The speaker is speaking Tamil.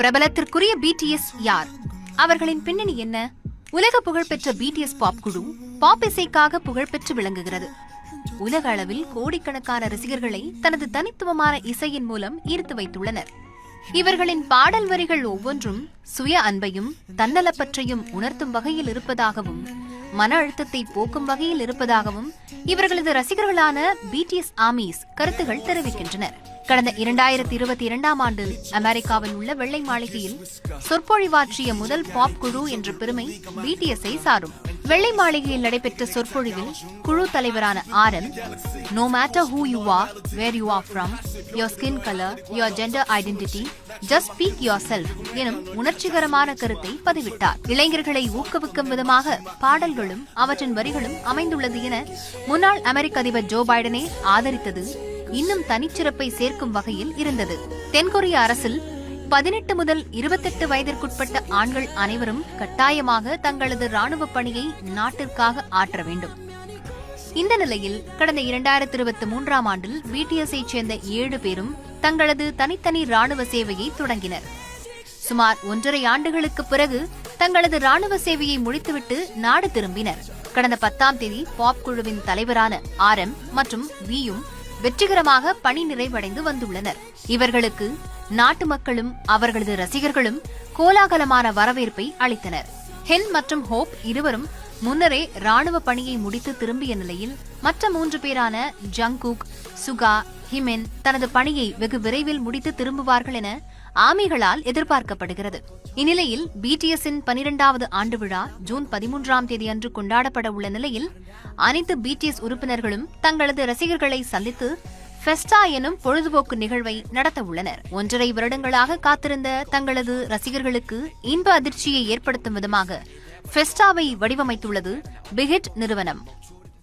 பிரபலத்திற்குரிய பிடிஎஸ் யார்? அவர்களின் பின்னணி என்ன? உலக புகழ்பெற்ற பிடிஎஸ் பாப் குழு பாப் இசைக்காக புகழ்பெற்று விளங்குகிறது. உலக அளவில் கோடிக்கணக்கான ரசிகர்களை தனது தனித்துவமான இசையின் மூலம் ஈர்த்து வைத்துள்ளனர். இவர்களின் பாடல் வரிகள் ஒவ்வொன்றும் சுய அன்பையும் தன்னலப்பற்றையும் உணர்த்தும் வகையில் இருப்பதாகவும் மன அழுத்தத்தை போக்கும் வகையில் இருப்பதாகவும் இவர்களது ரசிகர்களான பிடிஎஸ் ஆர்மிஸ் கருத்துகள் தெரிவிக்கின்றனர். கடந்த 2022ஆம் ஆண்டு அமெரிக்காவில் உள்ள வெள்ளை மாளிகையில் சொற்பொழிவாற்றிய முதல் பாப் குழு என்ற பெருமை பிடிஎஸ்ஐ சாரும். வெள்ளை மாளிகையில் நடைபெற்ற சொற்பொழிவில் குழு தலைவரான RM, "No matter who you are, where you are from, your skin color, your gender identity, just speak yourself" எனும் உணர்ச்சிகரமான கருத்தை பதிவிட்டார். இளைஞர்களை ஊக்குவிக்கும் விதமாக பாடல்களும் அவற்றின் வரிகளும் அமைந்துள்ளது என முன்னாள் அமெரிக்க அதிபர் ஜோ பைடனை ஆதரித்தது இன்னும் தனிச்சிறப்பை சேர்க்கும் வகையில் இருந்தது. தென்கொரிய அரசில் 18 முதல் 28 வயதிற்குட்பட்ட ஆண்கள் அனைவரும் கட்டாயமாக தங்களது ராணுவ பணியை நாட்டிற்காக ஆற்ற வேண்டும். இந்த நிலையில் கடந்த 2023ஆம் ஆண்டில் பிடிஎஸ்ஐ சேர்ந்த 7 பேரும் தங்களது தனித்தனி ராணுவ சேவையை தொடங்கினர். சுமார் 1.5 ஆண்டுகளுக்கு பிறகு தங்களது ராணுவ சேவையை முடித்துவிட்டு நாடு திரும்பினர். கடந்த 10ஆம் தேதி பாப் குழுவின் தலைவரான RM மற்றும் வியும் வெற்றிகரமாக பணி நிறைவடைந்து வந்துள்ளனர். இவர்களுக்கு நாட்டு மக்களும் அவர்களது ரசிகர்களும் கோலாகலமான வரவேற்பை அளித்தனர். ஹென் மற்றும் ஹோப் இருவரும் முன்னரே ராணுவ பணியை முடித்து திரும்பிய நிலையில் மற்ற 3 பேரான ஜங்குக், சுகா, ஹிமென் தனது பணியை வெகு விரைவில் முடித்து திரும்புவார்கள் என ஆர்மிகளால் எதிர்பார்க்கப்படுகிறது. இந்நிலையில் பிடிஎஸ்ஸின் 12வது ஆண்டு விழா ஜூன் 13ஆம் தேதி அன்று கொண்டாடப்பட உள்ள நிலையில் அனைத்து பிடிஎஸ் உறுப்பினர்களும் தங்களது ரசிகர்களை சந்தித்து ஃபெஸ்டா எனும் பொழுதுபோக்கு நிகழ்வை நடத்த உள்ளனர். 1.5 வருடங்களாக காத்திருந்த தங்களது ரசிகர்களுக்கு இன்ப அதிர்ச்சியை ஏற்படுத்தும் விதமாக ஃபெஸ்டாவை வடிவமைத்துள்ளது பிகிட் நிறுவனம்.